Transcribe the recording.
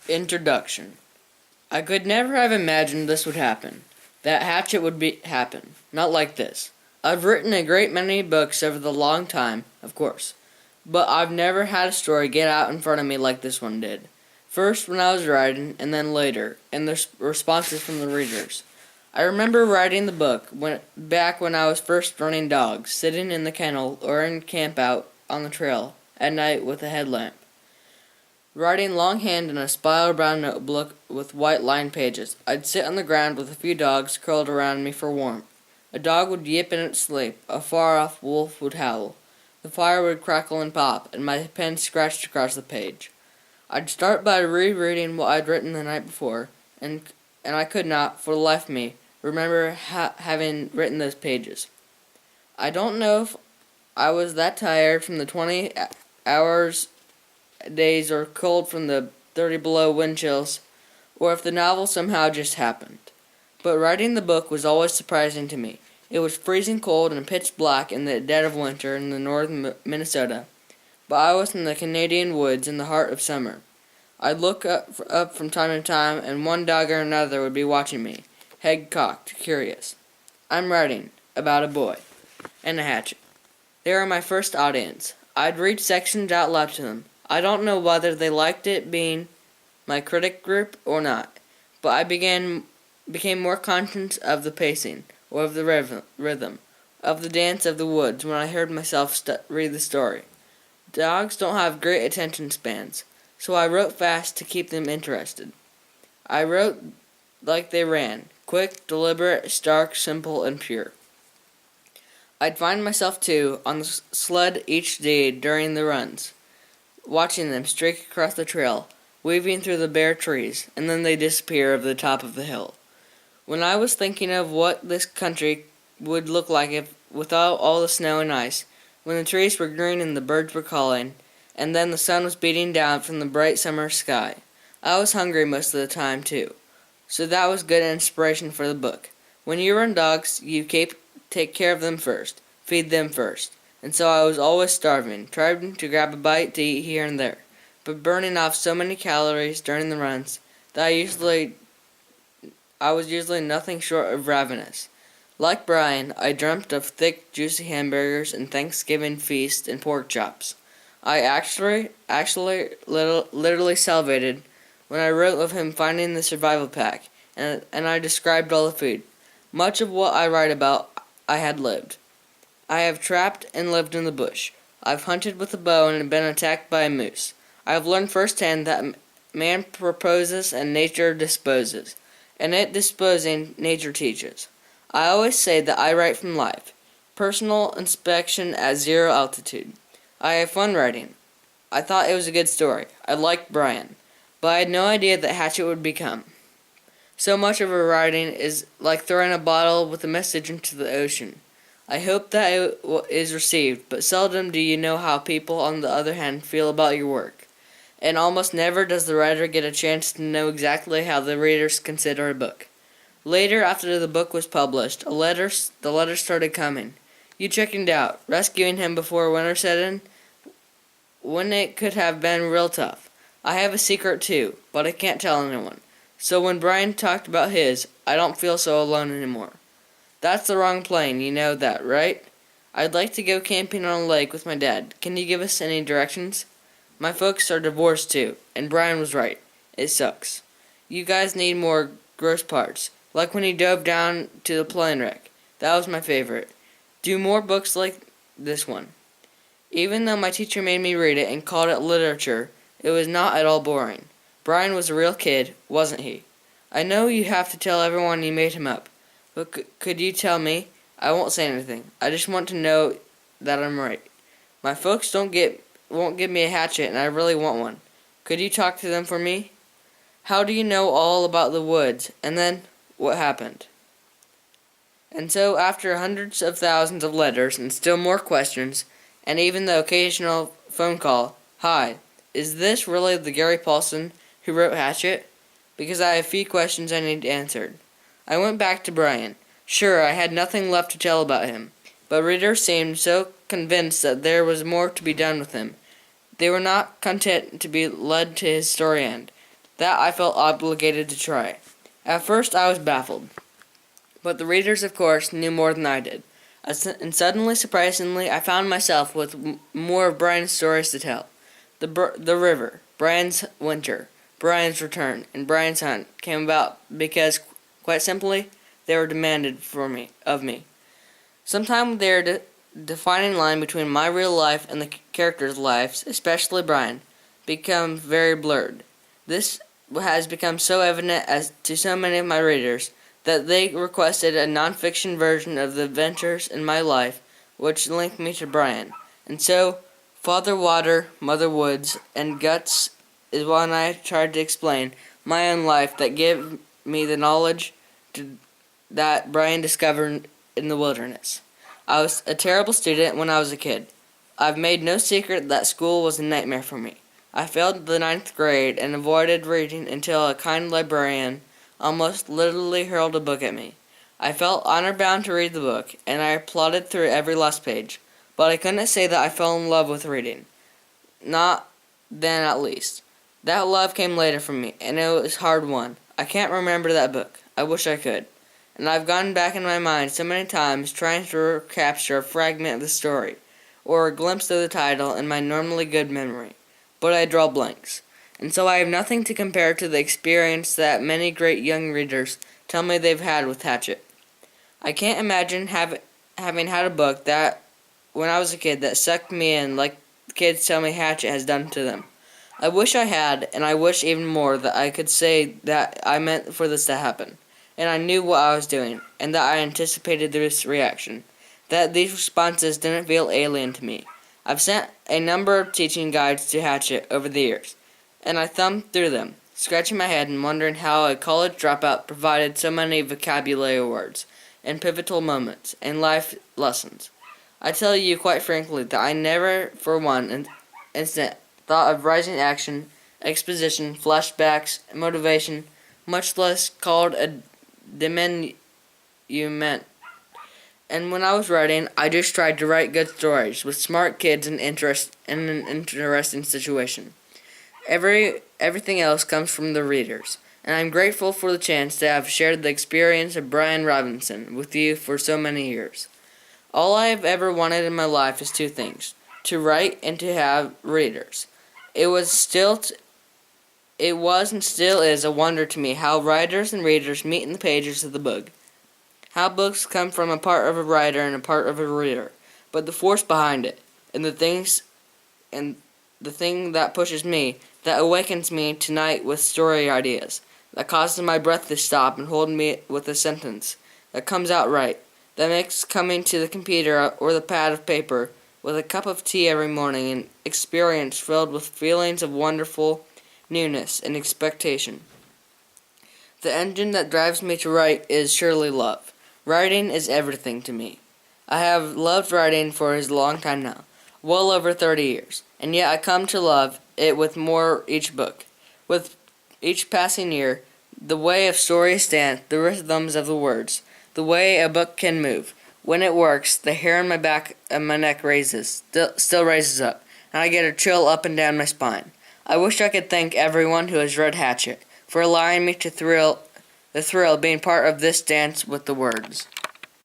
Introduction. I could never have imagined this would happen. That Hatchet would happen. Not like this. I've written a great many books over the long time, of course, but I've never had a story get out in front of me like this one did. First when I was writing, and then later, in the responses from the readers. I remember writing the book back when I was first running dogs, sitting in the kennel or in camp out on the trail at night with a headlamp. Writing longhand in a spiral brown notebook with white lined pages. I'd sit on the ground with a few dogs curled around me for warmth. A dog would yip in its sleep, a far-off wolf would howl. The fire would crackle and pop, and my pen scratched across the page. I'd start by rereading what I'd written the night before, and I could not, for the life of me, remember having written those pages. I don't know if I was that tired from the 20 hours days or cold from the 30 below wind chills, or if the novel somehow just happened. But writing the book was always surprising to me. It was freezing cold and pitch black in the dead of winter in the northern Minnesota, but I was in the Canadian woods in the heart of summer. I'd look up from time to time, and one dog or another would be watching me, head cocked, curious. I'm writing about a boy and a hatchet. They were my first audience. I'd read sections out loud to them. I don't know whether they liked it being my critic group or not, but I became more conscious of the pacing, or of the rhythm, of the dance of the woods when I heard myself read the story. Dogs don't have great attention spans, so I wrote fast to keep them interested. I wrote like they ran, quick, deliberate, stark, simple, and pure. I'd find myself, too, on the sled each day during the runs, watching them streak across the trail, weaving through the bare trees, and then they disappear over the top of the hill. When I was thinking of what this country would look like if without all the snow and ice, when the trees were green and the birds were calling, and then the sun was beating down from the bright summer sky, I was hungry most of the time, too. So that was good inspiration for the book. When you run dogs, you take care of them first, feed them first. And so I was always starving, trying to grab a bite to eat here and there, but burning off so many calories during the runs that I was usually nothing short of ravenous. Like Brian, I dreamt of thick, juicy hamburgers and Thanksgiving feast and pork chops. I actually literally salivated when I wrote of him finding the survival pack, and I described all the food. Much of what I write about I had lived. I have trapped and lived in the bush. I've hunted with a bow and been attacked by a moose. I have learned firsthand that man proposes and nature disposes, and it disposing, nature teaches. I always say that I write from life, personal inspection at 0 altitude. I have fun writing. I thought it was a good story. I liked Brian, but I had no idea that Hatchet would become. So much of her writing is like throwing a bottle with a message into the ocean. I hope that it is received, but seldom do you know how people, on the other hand, feel about your work. And almost never does the writer get a chance to know exactly how the readers consider a book. Later, after the book was published, the letters started coming. You chickened out, rescuing him before winter set in, when it could have been real tough. I have a secret too, but I can't tell anyone. So when Brian talked about his, I don't feel so alone anymore. That's the wrong plane, you know that, right? I'd like to go camping on a lake with my dad. Can you give us any directions? My folks are divorced too, and Brian was right. It sucks. You guys need more gross parts, like when he dove down to the plane wreck. That was my favorite. Do more books like this one. Even though my teacher made me read it and called it literature, it was not at all boring. Brian was a real kid, wasn't he? I know you have to tell everyone you made him up. But could you tell me? I won't say anything. I just want to know that I'm right. My folks won't give me a hatchet, and I really want one. Could you talk to them for me? How do you know all about the woods? And then, what happened? And so, after hundreds of thousands of letters and still more questions, and even the occasional phone call, "Hi, is this really the Gary Paulson who wrote Hatchet?" Because I have few questions I need answered. I went back to Brian. Sure, I had nothing left to tell about him, but readers seemed so convinced that there was more to be done with him. They were not content to be led to his story end. that I felt obligated to try. At first I was baffled, but the readers, of course, knew more than I did. And suddenly, surprisingly, I found myself with more of Brian's stories to tell. The river, Brian's winter, Brian's return, and Brian's hunt came about because, quite simply, they were demanded of me. Sometimes they are defining line between my real life and the characters' lives, especially Brian, become very blurred. This has become so evident as to so many of my readers that they requested a non-fiction version of the adventures in my life which linked me to Brian. And so, Father Water, Mother Woods, and Guts is when I tried to explain my own life that gave me the knowledge that Brian discovered in the wilderness. I was a terrible student when I was a kid. I've made no secret that school was a nightmare for me. I failed the ninth grade and avoided reading until a kind librarian almost literally hurled a book at me. I felt honor-bound to read the book, and I plodded through every last page, but I couldn't say that I fell in love with reading. Not then, at least. That love came later for me, and it was hard-won. I can't remember that book. I wish I could. And I've gone back in my mind so many times trying to recapture a fragment of the story, or a glimpse of the title in my normally good memory. But I draw blanks. And so I have nothing to compare to the experience that many great young readers tell me they've had with Hatchet. I can't imagine having had a book that, when I was a kid, that sucked me in like the kids tell me Hatchet has done to them. I wish I had, and I wish even more that I could say that I meant for this to happen, and I knew what I was doing, and that I anticipated this reaction, that these responses didn't feel alien to me. I've sent a number of teaching guides to Hatchet over the years, and I thumbed through them, scratching my head and wondering how a college dropout provided so many vocabulary words, and pivotal moments, and life lessons. I tell you quite frankly that I never, for one instant, thought of rising action, exposition, flashbacks, motivation, much less called a denouement. And when I was writing, I just tried to write good stories with smart kids and in an interesting situation. Everything else comes from the readers, and I'm grateful for the chance to have shared the experience of Brian Robinson with you for so many years. All I have ever wanted in my life is two things: to write and to have readers. It was and still is a wonder to me how writers and readers meet in the pages of the book. How books come from a part of a writer and a part of a reader, but the force behind it, and the thing that pushes me, that awakens me tonight with story ideas, that causes my breath to stop and hold me with a sentence that comes out right, that makes coming to the computer or the pad of paper with a cup of tea every morning an experience filled with feelings of wonderful newness and expectation. The engine that drives me to write is surely love. Writing is everything to me. I have loved writing for a long time now, well over 30 years, and yet I come to love it with more each book. With each passing year, the way a story stands, the rhythms of the words, the way a book can move. When it works, the hair on my back and my neck still raises up, and I get a chill up and down my spine. I wish I could thank everyone who has read Hatchet for allowing me to thrill being part of this dance with the words.